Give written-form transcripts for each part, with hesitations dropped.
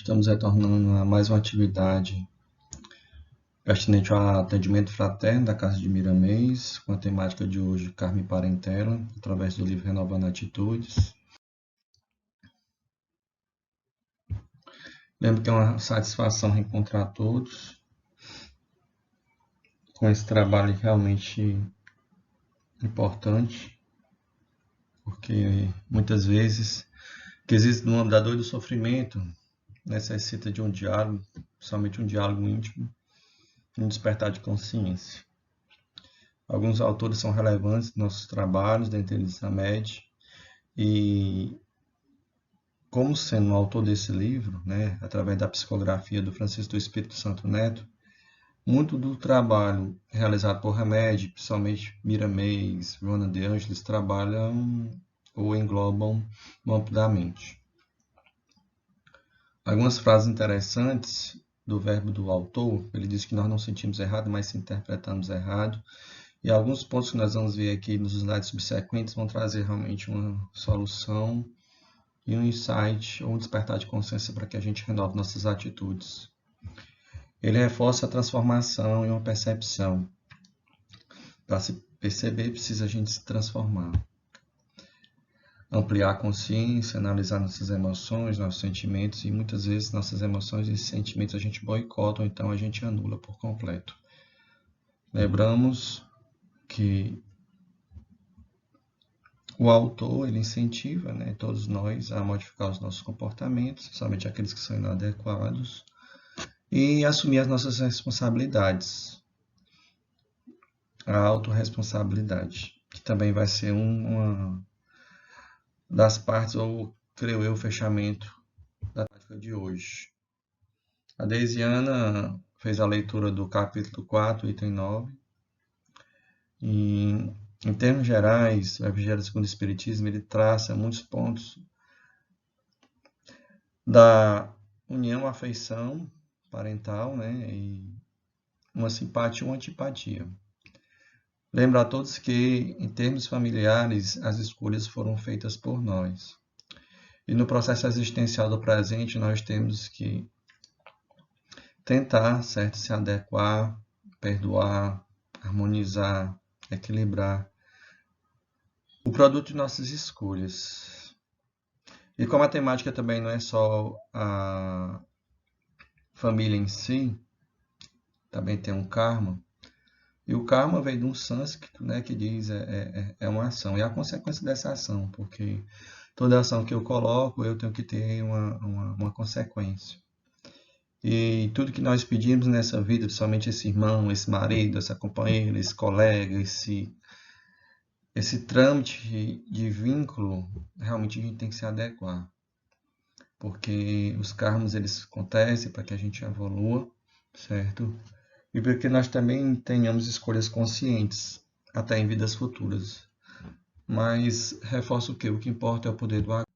Estamos retornando a mais uma atividade pertinente ao atendimento fraterno da Casa de Miramês, com a temática de hoje, Carme Parentela, através do livro Renovando Atitudes. Lembro que é uma satisfação reencontrar todos com esse trabalho realmente importante, porque muitas vezes que existe no da dor e do sofrimento necessita de um diálogo, somente um diálogo íntimo, um despertar de consciência. Alguns autores são relevantes nos nossos trabalhos, dentre eles Hamed, e como sendo o autor desse livro, através da psicografia do Francisco do Espírito Santo Neto, muito do trabalho realizado por Hamed, principalmente Miramês, Joana de Ângeles, trabalham ou englobam amplamente. Algumas frases interessantes do verbo do autor, ele diz que nós não sentimos errado, mas se interpretamos errado. E alguns pontos que nós vamos ver aqui nos slides subsequentes vão trazer realmente uma solução e um insight ou um despertar de consciência para que a gente renove nossas atitudes. Ele reforça a transformação e uma percepção. Para se perceber, precisa a gente se transformar. Ampliar a consciência, analisar nossas emoções, nossos sentimentos, e muitas vezes nossas emoções e sentimentos a gente boicota, ou então a gente anula por completo. Lembramos que o autor ele incentiva todos nós a modificar os nossos comportamentos, somente aqueles que são inadequados, e assumir as nossas responsabilidades. A autorresponsabilidade, que também vai ser uma das partes, ou creio eu, o fechamento da prática de hoje. A Deisiana fez a leitura do capítulo 4, item 9, e em termos gerais, o Evangelho segundo o Espiritismo ele traça muitos pontos da união, afeição parental, e uma simpatia e uma antipatia. Lembro a todos que, em termos familiares, as escolhas foram feitas por nós. E no processo existencial do presente, nós temos que tentar, se adequar, perdoar, harmonizar, equilibrar o produto de nossas escolhas. E como a temática também não é só a família em si, também tem um karma. E o karma vem de um sânscrito, que diz é uma ação. E a consequência dessa ação, porque toda ação que eu coloco, eu tenho que ter uma consequência. E tudo que nós pedimos nessa vida, principalmente esse irmão, esse marido, essa companheira, esse colega, esse trâmite de vínculo, realmente a gente tem que se adequar. Porque os karmas, eles acontecem para que a gente evolua, certo? E para que nós também tenhamos escolhas conscientes, até em vidas futuras. Mas reforço o quê? O que importa é o poder do agora.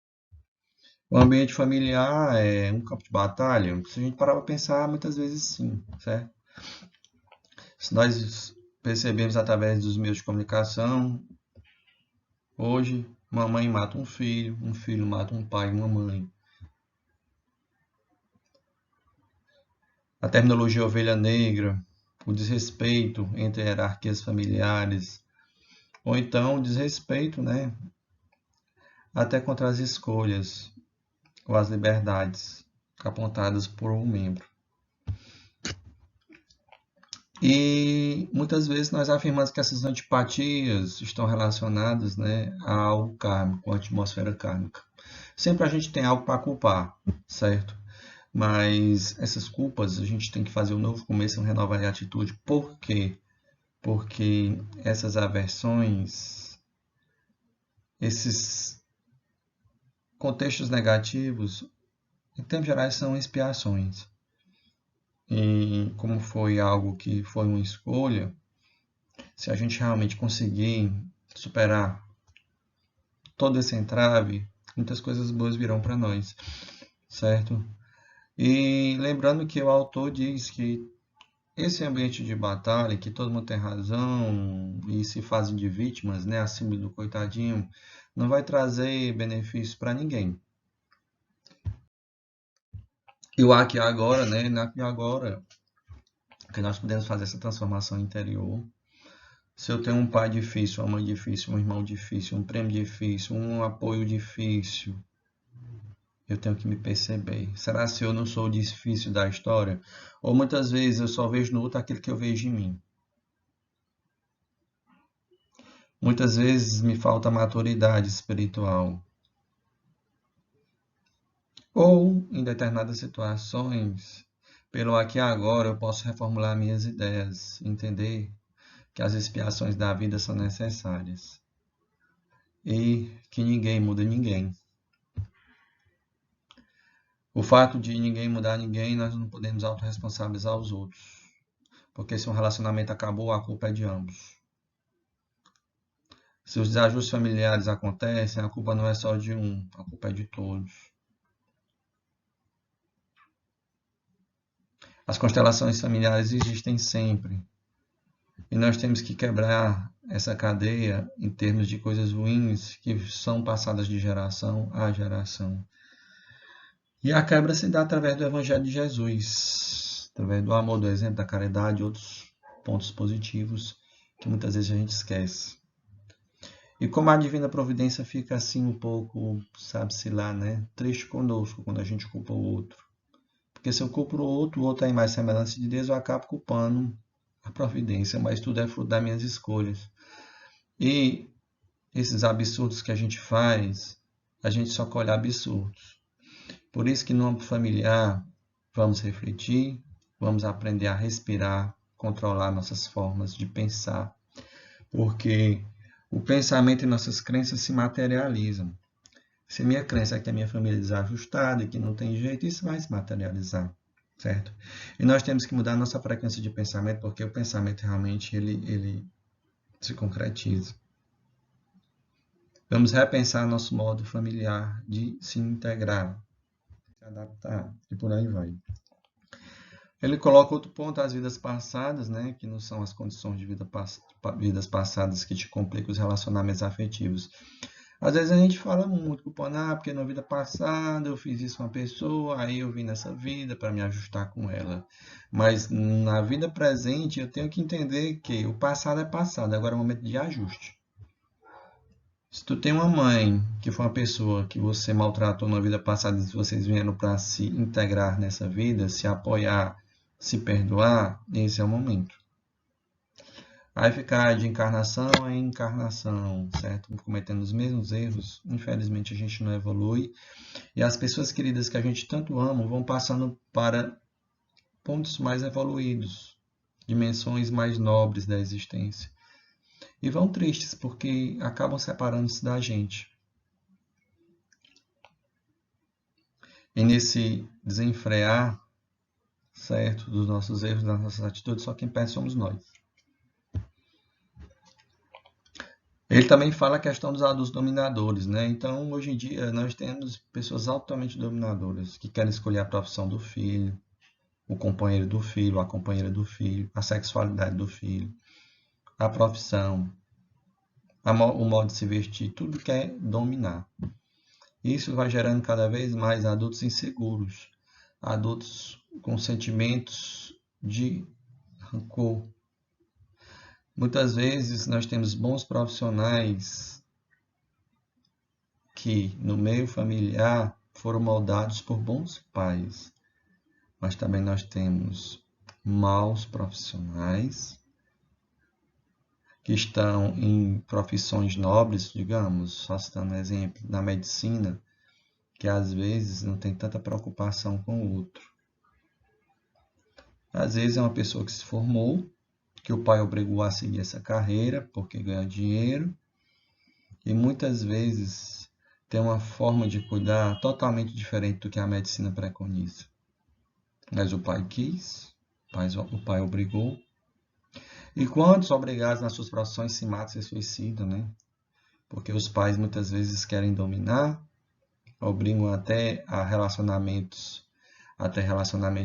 O ambiente familiar é um campo de batalha? Se a gente parar para pensar, muitas vezes sim, certo? Se nós percebemos através dos meios de comunicação, hoje, uma mãe mata um filho mata um pai e uma mãe. A terminologia ovelha negra, o desrespeito entre hierarquias familiares, ou então o desrespeito, até contra as escolhas ou as liberdades apontadas por um membro. E muitas vezes nós afirmamos que essas antipatias estão relacionadas ao kármico, à atmosfera kármica. Sempre a gente tem algo para culpar, certo? Mas essas culpas a gente tem que fazer um novo começo, renovar a atitude. Por quê? Porque essas aversões, esses contextos negativos, em termos gerais, são expiações. E como foi algo que foi uma escolha, se a gente realmente conseguir superar todo esse entrave, muitas coisas boas virão para nós, certo? E lembrando que o autor diz que esse ambiente de batalha, que todo mundo tem razão e se fazem de vítimas, acima do coitadinho, não vai trazer benefício para ninguém. E o aqui e agora, né? No aqui e agora, que nós podemos fazer essa transformação interior. Se eu tenho um pai difícil, uma mãe difícil, um irmão difícil, um primo difícil, um apoio difícil, eu tenho que me perceber. Será se eu não sou o difícil da história? Ou muitas vezes eu só vejo no outro aquilo que eu vejo em mim. Muitas vezes me falta maturidade espiritual. Ou, em determinadas situações, pelo aqui e agora, eu posso reformular minhas ideias, entender que as expiações da vida são necessárias e que ninguém muda ninguém. O fato de ninguém mudar ninguém, nós não podemos autorresponsabilizar os outros, porque se um relacionamento acabou, a culpa é de ambos. Se os desajustes familiares acontecem, a culpa não é só de um, a culpa é de todos. As constelações familiares existem sempre. E nós temos que quebrar essa cadeia em termos de coisas ruins que são passadas de geração a geração. E a quebra se dá através do Evangelho de Jesus, através do amor, do exemplo, da caridade e outros pontos positivos que muitas vezes a gente esquece. E como a divina providência fica assim um pouco, sabe-se lá, né? Triste conosco quando a gente culpa o outro. Porque se eu culpo o outro é mais semelhança de Deus, eu acabo culpando a providência, mas tudo é fruto das minhas escolhas. E esses absurdos que a gente faz, a gente só colhe absurdos. Por isso que no âmbito familiar, vamos refletir, vamos aprender a respirar, controlar nossas formas de pensar, porque o pensamento e nossas crenças se materializam. Se minha crença é que a minha família é desajustada e que não tem jeito, isso vai se materializar, certo? E nós temos que mudar nossa frequência de pensamento, porque o pensamento realmente ele se concretiza. Vamos repensar nosso modo familiar de se integrar, se adaptar e por aí vai. Ele coloca outro ponto, as vidas passadas, né, que não são as condições de vidas passadas que te complicam os relacionamentos afetivos. Às vezes a gente fala muito, porque na vida passada eu fiz isso com uma pessoa, aí eu vim nessa vida para me ajustar com ela. Mas na vida presente eu tenho que entender que o passado é passado, agora é o momento de ajuste. Se tu tem uma mãe que foi uma pessoa que você maltratou na vida passada e vocês vieram para se integrar nessa vida, se apoiar, se perdoar, esse é o momento. Aí ficar de encarnação em encarnação, certo? Cometendo os mesmos erros, infelizmente a gente não evolui. E as pessoas queridas que a gente tanto ama vão passando para pontos mais evoluídos, dimensões mais nobres da existência. E vão tristes porque acabam separando-se da gente. E nesse desenfrear, certo, dos nossos erros, das nossas atitudes, só quem perde somos nós. Ele também fala a questão dos adultos dominadores, né? Então, hoje em dia, nós temos pessoas altamente dominadoras que querem escolher a profissão do filho, o companheiro do filho, a companheira do filho, a sexualidade do filho, a profissão, o modo de se vestir, tudo quer dominar. Isso vai gerando cada vez mais adultos inseguros, adultos com sentimentos de rancor. Muitas vezes nós temos bons profissionais que no meio familiar foram moldados por bons pais, mas também nós temos maus profissionais que estão em profissões nobres, digamos, só citando um exemplo, na medicina, que às vezes não tem tanta preocupação com o outro. Às vezes é uma pessoa que se formou, que o pai obrigou a seguir essa carreira porque ganha dinheiro, e muitas vezes tem uma forma de cuidar totalmente diferente do que a medicina preconiza. Mas o pai quis, o pai obrigou. E quantos obrigados nas suas profissões se matam, se suicidam, né? Porque os pais muitas vezes querem dominar, obrigam até relacionamentos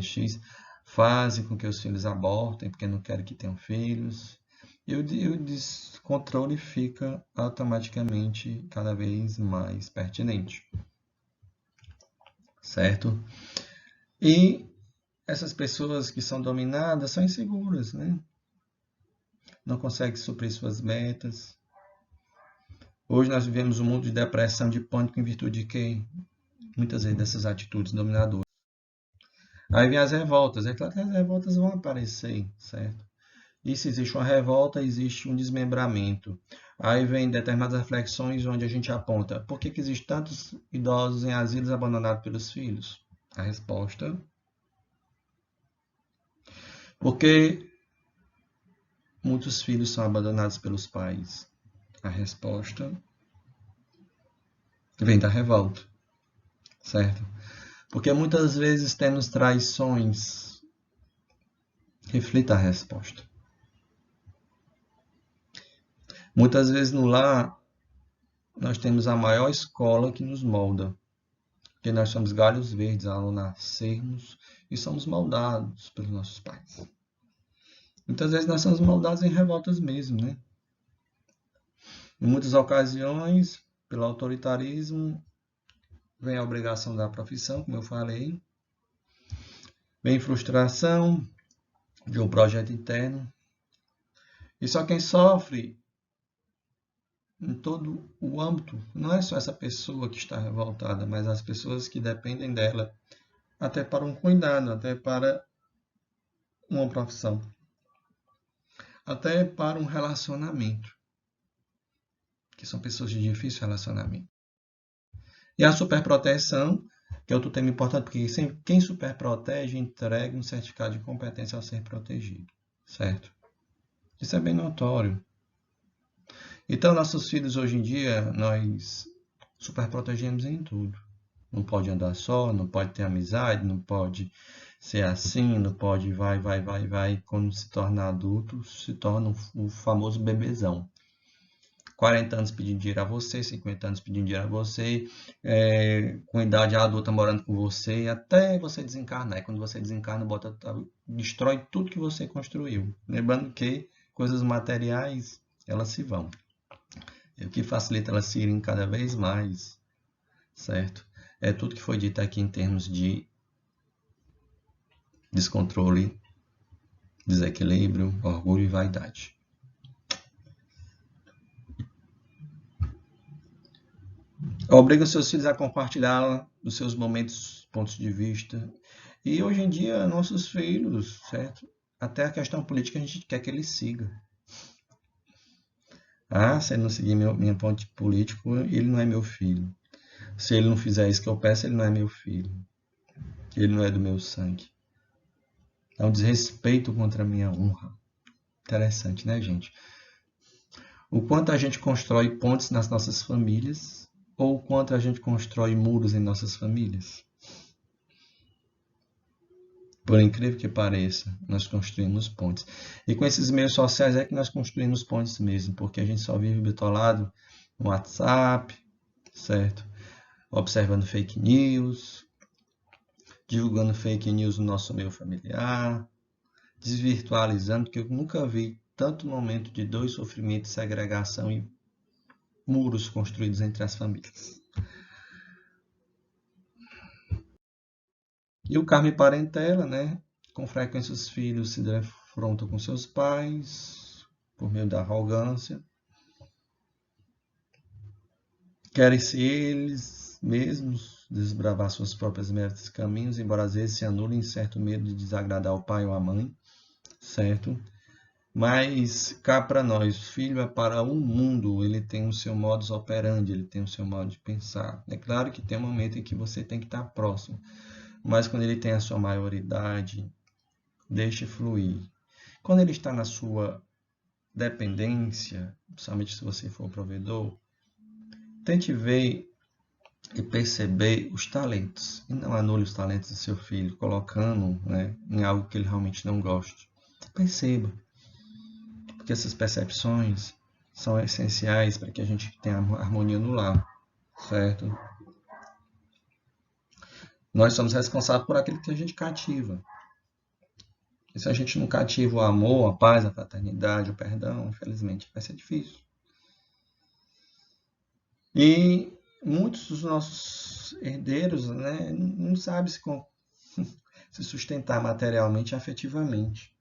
X, fazem com que os filhos abortem porque não querem que tenham filhos. E o descontrole fica automaticamente cada vez mais pertinente. Certo? E essas pessoas que são dominadas são inseguras, né? Não conseguem suprir suas metas. Hoje nós vivemos um mundo de depressão, de pânico, em virtude de quê? Muitas vezes dessas atitudes dominadoras. Aí vem as revoltas. É claro que as revoltas vão aparecer, certo? E se existe uma revolta, existe um desmembramento. Aí vem determinadas reflexões onde a gente aponta: por que existem tantos idosos em asilos abandonados pelos filhos? A resposta: porque muitos filhos são abandonados pelos pais. A resposta vem da revolta, certo? Porque muitas vezes temos traições. Reflita a resposta. Muitas vezes no lar, nós temos a maior escola que nos molda. Porque nós somos galhos verdes ao nascermos e somos moldados pelos nossos pais. Muitas vezes nós somos moldados em revoltas mesmo, né? Em muitas ocasiões, pelo autoritarismo, vem a obrigação da profissão, como eu falei. Vem frustração de um projeto interno. E só quem sofre em todo o âmbito não é só essa pessoa que está revoltada, mas as pessoas que dependem dela, até para um cuidado, até para uma profissão, até para um relacionamento, que são pessoas de difícil relacionamento. E a superproteção, que é outro tema importante, porque quem superprotege entrega um certificado de competência ao ser protegido, certo? Isso é bem notório. Então, nossos filhos hoje em dia, nós superprotegemos em tudo. Não pode andar só, não pode ter amizade, não pode ser assim, não pode vai. Quando se torna adulto, se torna o famoso bebezão. 40 anos pedindo dinheiro a você, 50 anos pedindo dinheiro a você, com idade adulta morando com você, até você desencarnar. E quando você desencarna, destrói tudo que você construiu. Lembrando que coisas materiais, elas se vão. E o que facilita elas se irem cada vez mais, certo? É tudo que foi dito aqui em termos de descontrole, desequilíbrio, orgulho e vaidade. Obriga os seus filhos a compartilhar os seus momentos, pontos de vista. E hoje em dia, nossos filhos, certo? Até a questão política a gente quer que ele siga. Ah, se ele não seguir minha ponte político, ele não é meu filho. Se ele não fizer isso que eu peço, ele não é meu filho. Ele não é do meu sangue. É um desrespeito contra a minha honra. Interessante, né, gente? O quanto a gente constrói pontes nas nossas famílias ou o quanto a gente constrói muros em nossas famílias. Por incrível que pareça, nós construímos pontes. E com esses meios sociais é que nós construímos pontes mesmo, porque a gente só vive bitolado no WhatsApp, certo? Observando fake news, divulgando fake news no nosso meio familiar, desvirtualizando, porque eu nunca vi tanto momento de dor e sofrimento, segregação e muros construídos entre as famílias. E o karma e parentela, né? Com frequência os filhos se defrontam com seus pais por meio da arrogância. Querem-se eles mesmos desbravar suas próprias metas e caminhos, embora às vezes se anulem em certo medo de desagradar o pai ou a mãe, certo? Mas cá para nós, filho é para o mundo, ele tem o seu modus operandi, ele tem o seu modo de pensar. É claro que tem um momento em que você tem que estar próximo, mas quando ele tem a sua maioridade, deixe fluir. Quando ele está na sua dependência, principalmente se você for provedor, tente ver e perceber os talentos, e não anule os talentos do seu filho, colocando, né, em algo que ele realmente não goste. Perceba. Porque essas percepções são essenciais para que a gente tenha harmonia no lar, certo? Nós somos responsáveis por aquilo que a gente cativa. E se a gente não cativa o amor, a paz, a fraternidade, o perdão, infelizmente vai ser difícil. E muitos dos nossos herdeiros, né, não sabem se sustentar materialmente e afetivamente.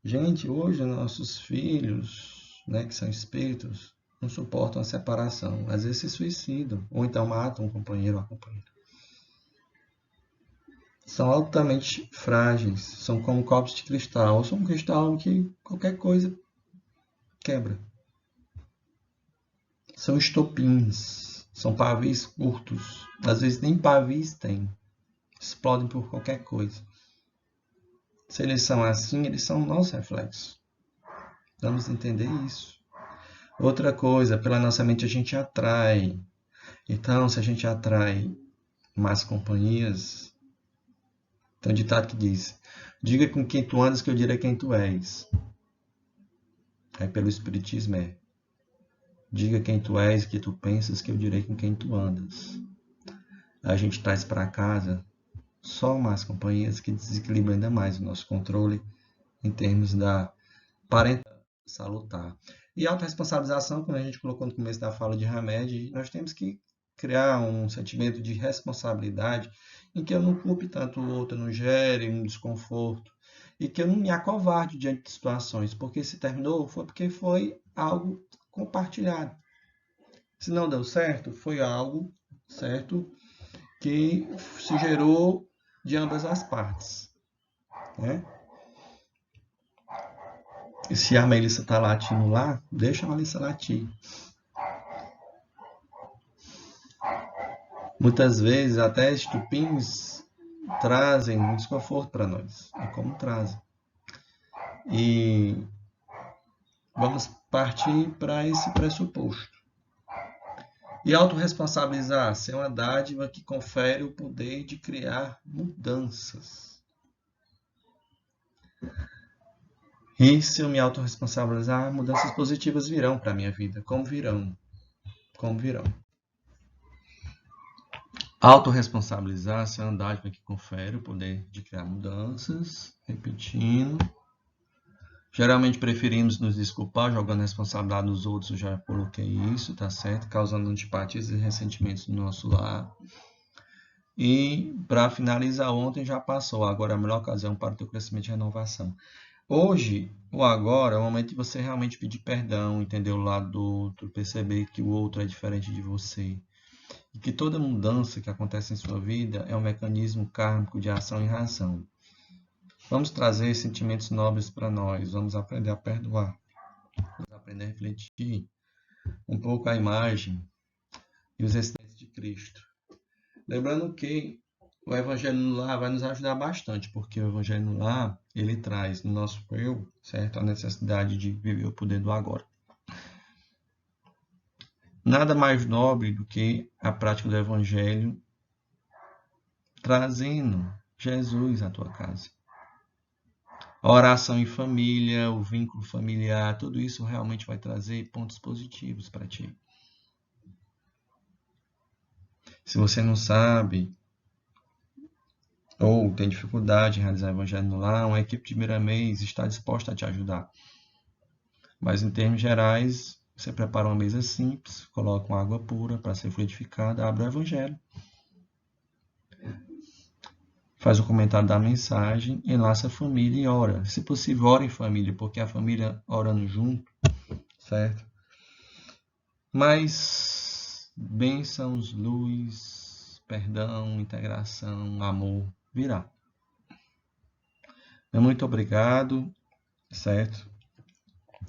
Gente, hoje nossos filhos, né, que são espíritos, não suportam a separação. Às vezes se suicidam, ou então matam um companheiro ou a companheira. São altamente frágeis, são como copos de cristal, ou são um cristal que qualquer coisa quebra. São estopins, são pavis curtos, às vezes nem pavis tem, explodem por qualquer coisa. Se eles são assim, eles são nosso reflexo. Vamos entender isso. Outra coisa, pela nossa mente a gente atrai. Então, se a gente atrai más companhias, tem um ditado que diz: diga com quem tu andas que eu direi quem tu és. Aí pelo Espiritismo é: diga quem tu és e que tu pensas que eu direi com quem tu andas. A gente traz para casa só más companhias que desequilibram ainda mais o nosso controle em termos da parental salutar. E autorresponsabilização, como a gente colocou no começo da fala de Hamed, nós temos que criar um sentimento de responsabilidade em que eu não culpe tanto o outro, não gere um desconforto e que eu não me acovarde diante de situações, porque se terminou foi porque foi algo compartilhado. Se não deu certo, foi algo certo que se gerou de ambas as partes, né? E se a Melissa está latindo lá, deixa a Melissa latir. Muitas vezes até estupins trazem um desconforto para nós. É como trazem. E vamos partir para esse pressuposto. E autorresponsabilizar, ser uma dádiva que confere o poder de criar mudanças. E se eu me autorresponsabilizar, mudanças positivas virão para a minha vida. Como virão? Como virão? Autorresponsabilizar-se é uma dádiva que confere o poder de criar mudanças. Repetindo. Geralmente preferimos nos desculpar, jogando a responsabilidade nos outros, eu já coloquei isso, tá certo? Causando antipatias e ressentimentos no nosso lar. E, para finalizar, ontem já passou, agora é a melhor ocasião para o teu crescimento e renovação. Hoje, o agora, é o momento de você realmente pedir perdão, entender o lado do outro, perceber que o outro é diferente de você. E que toda mudança que acontece em sua vida é um mecanismo kármico de ação e reação. Vamos trazer sentimentos nobres para nós, vamos aprender a perdoar, vamos aprender a refletir um pouco a imagem e os excedentes de Cristo. Lembrando que o Evangelho no Lar vai nos ajudar bastante, porque o Evangelho no Lar, ele traz no nosso eu, certo, a necessidade de viver o poder do agora. Nada mais nobre do que a prática do Evangelho trazendo Jesus à tua casa. A oração em família, o vínculo familiar, tudo isso realmente vai trazer pontos positivos para ti. Se você não sabe ou tem dificuldade em realizar o Evangelho no Lar, uma equipe de Miramês está disposta a te ajudar. Mas em termos gerais, você prepara uma mesa simples, coloca uma água pura para ser fluidificada, abre o Evangelho. Faz o comentário da mensagem, enlaça a família e ora. Se possível, ora em família, porque a família orando junto, certo? Mas bênçãos, luz, perdão, integração, amor, virá. Muito obrigado, certo?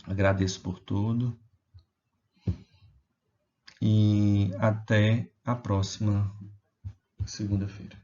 Agradeço por tudo. E até a próxima segunda-feira.